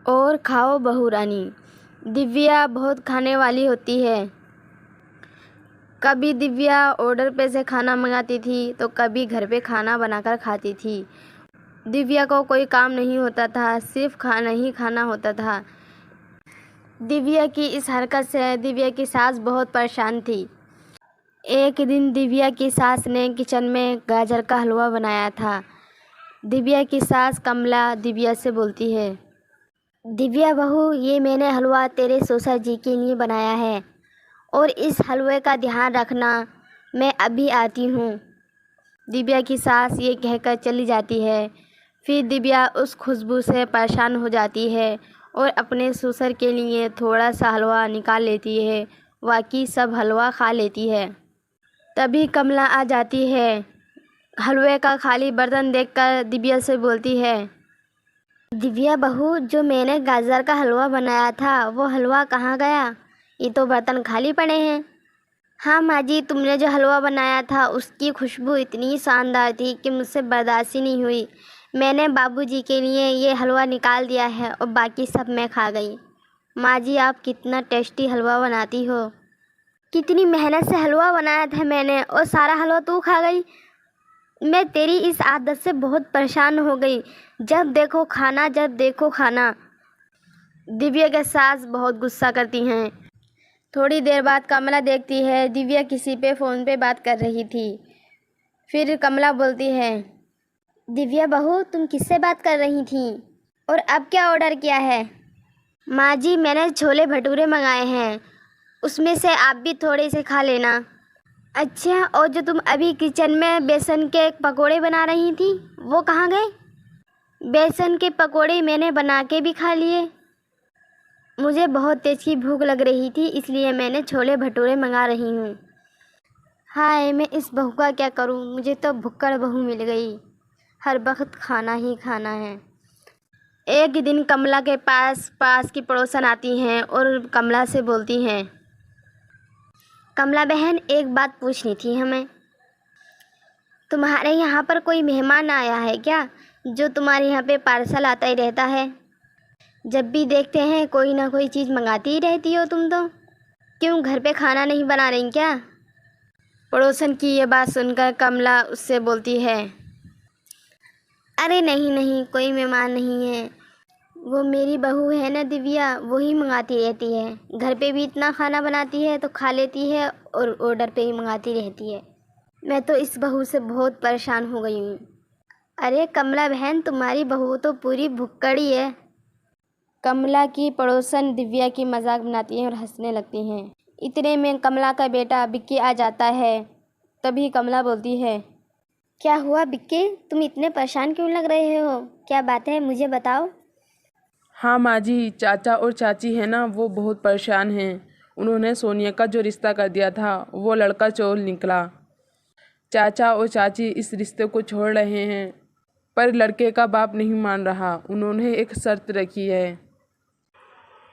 और खाओ बहू रानी। दिव्या बहुत खाने वाली होती है। कभी दिव्या ऑर्डर पे से खाना मंगाती थी तो कभी घर पे खाना बनाकर खाती थी। दिव्या को कोई काम नहीं होता था, सिर्फ खाना ही खाना होता था। दिव्या की इस हरकत से दिव्या की सास बहुत परेशान थी। एक दिन दिव्या की सास ने किचन में गाजर का हलवा बनाया था। दिव्या की सास कमला दिव्या से बोलती है, दिव्या बहू, ये मैंने हलवा तेरे ससुर जी के लिए बनाया है और इस हलवे का ध्यान रखना, मैं अभी आती हूँ। दिव्या की सास ये कहकर चली जाती है। फिर दिव्या उस खुशबू से परेशान हो जाती है और अपने ससुर के लिए थोड़ा सा हलवा निकाल लेती है। बाकी सब हलवा खा लेती है। तभी कमला आ जाती है। हलवे का खाली बर्तन देखकर दिव्या से बोलती है, दिव्या बहू, जो मैंने गाजर का हलवा बनाया था वो हलवा कहाँ गया? ये तो बर्तन खाली पड़े हैं। हाँ माँ जी, तुमने जो हलवा बनाया था उसकी खुशबू इतनी शानदार थी कि मुझसे बर्दाश्त ही नहीं हुई। मैंने बाबूजी के लिए ये हलवा निकाल दिया है और बाकी सब मैं खा गई। माँ जी, आप कितना टेस्टी हलवा बनाती हो। कितनी मेहनत से हलवा बनाया था मैंने और सारा हलवा तू खा गई। मैं तेरी इस आदत से बहुत परेशान हो गई। जब देखो खाना, जब देखो खाना। दिव्या के सास बहुत गुस्सा करती हैं। थोड़ी देर बाद कमला देखती है दिव्या किसी पे फ़ोन पे बात कर रही थी। फिर कमला बोलती है, दिव्या बहू, तुम किससे बात कर रही थी और अब क्या ऑर्डर किया है? माँ जी, मैंने छोले भटूरे मंगाए हैं, उसमें से आप भी थोड़े से खा लेना। अच्छा, और जो तुम अभी किचन में बेसन के पकोड़े बना रही थी वो कहाँ गए? बेसन के पकोड़े मैंने बना के भी खा लिए। मुझे बहुत तेज़ की भूख लग रही थी, इसलिए मैंने छोले भटूरे मंगा रही हूँ। हाय, मैं इस बहू का क्या करूँ, मुझे तो भुक्कड़ बहू मिल गई। हर वक्त खाना ही खाना है। एक दिन कमला के पास की पड़ोसन आती हैं और कमला से बोलती हैं, कमला बहन, एक बात पूछनी थी हमें। तुम्हारे यहाँ पर कोई मेहमान आया है क्या, जो तुम्हारे यहाँ पे पार्सल आता ही रहता है? जब भी देखते हैं कोई ना कोई चीज़ मंगाती ही रहती हो तुम तो। क्यों, घर पे खाना नहीं बना रही क्या? पड़ोसन की ये बात सुनकर कमला उससे बोलती है, अरे नहीं नहीं, कोई मेहमान नहीं है। वो मेरी बहू है ना दिव्या, वही मंगाती रहती है। घर पे भी इतना खाना बनाती है तो खा लेती है और ऑर्डर पे ही मंगाती रहती है। मैं तो इस बहू से बहुत परेशान हो गई हूँ। अरे कमला बहन, तुम्हारी बहू तो पूरी भुक्कड़ी है। कमला की पड़ोसन दिव्या की मजाक बनाती हैं और हंसने लगती हैं। इतने में कमला का बेटा बिक्की आ जाता है। तभी कमला बोलती है, क्या हुआ बिक्की, तुम इतने परेशान क्यों लग रहे हो? क्या बात है, मुझे बताओ। हाँ माँ जी, चाचा और चाची है ना, वो बहुत परेशान हैं। उन्होंने सोनिया का जो रिश्ता कर दिया था वो लड़का चोर निकला। चाचा और चाची इस रिश्ते को छोड़ रहे हैं, पर लड़के का बाप नहीं मान रहा। उन्होंने एक शर्त रखी है।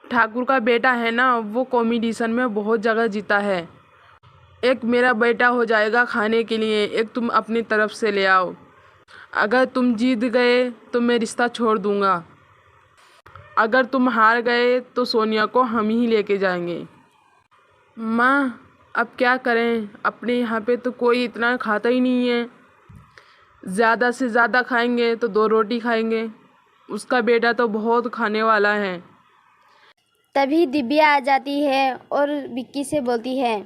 ठाकुर का बेटा है ना, वो कॉम्पिटिशन में बहुत जगह जीता है। एक मेरा बेटा हो जाएगा खाने के लिए, एक तुम अपनी तरफ से ले आओ। अगर तुम जीत गए तो मैं रिश्ता छोड़ दूंगा। अगर तुम हार गए तो सोनिया को हम ही लेके जाएंगे। माँ, अब क्या करें, अपने यहाँ पे तो कोई इतना खाता ही नहीं है। ज़्यादा से ज़्यादा खाएंगे तो 2 रोटी खाएंगे। उसका बेटा तो बहुत खाने वाला है। तभी दिव्या आ जाती है और विक्की से बोलती है,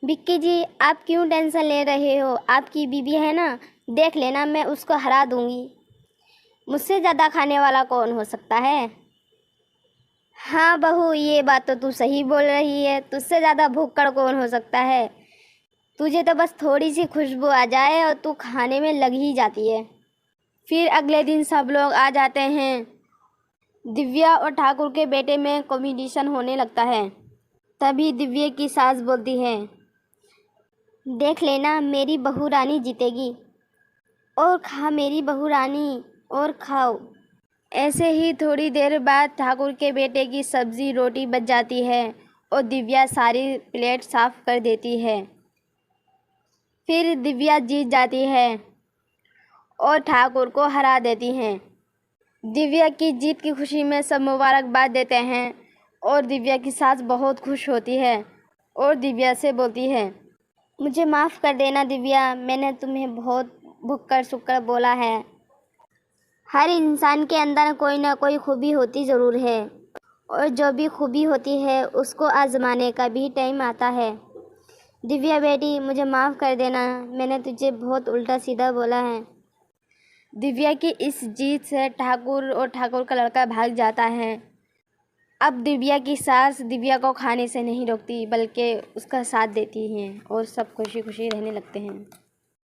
विक्की जी, आप क्यों टेंशन ले रहे हो? आपकी बीबी है ना, देख लेना, मैं उसको हरा दूंगी। मुझसे ज़्यादा खाने वाला कौन हो सकता है? हाँ बहू, ये बात तो तू सही बोल रही है। तुझसे ज़्यादा भुक्कड़ कौन हो सकता है? तुझे तो बस थोड़ी सी खुशबू आ जाए और तू खाने में लग ही जाती है। फिर अगले दिन सब लोग आ जाते हैं। दिव्या और ठाकुर के बेटे में कॉम्पिटिशन होने लगता है। तभी दिव्या की सास बोलती है, देख लेना, मेरी बहू रानी जीतेगी। और खा मेरी बहू रानी, और खाओ। ऐसे ही थोड़ी देर बाद ठाकुर के बेटे की सब्जी रोटी बच जाती है और दिव्या सारी प्लेट साफ कर देती है। फिर दिव्या जीत जाती है और ठाकुर को हरा देती हैं। दिव्या की जीत की खुशी में सब मुबारकबाद देते हैं और दिव्या की सास बहुत खुश होती है और दिव्या से बोलती है, मुझे माफ़ कर देना दिव्या, मैंने तुम्हें बहुत भुक्कड़ सुक्कड़ बोला है। हर इंसान के अंदर कोई ना कोई खूबी होती ज़रूर है और जो भी खूबी होती है उसको आजमाने का भी टाइम आता है। दिव्या बेटी, मुझे माफ़ कर देना, मैंने तुझे बहुत उल्टा सीधा बोला है। दिव्या की इस जीत से ठाकुर और ठाकुर का लड़का भाग जाता है। अब दिव्या की सास दिव्या को खाने से नहीं रोकती बल्कि उसका साथ देती हैं और सब खुशी खुशी रहने लगते हैं।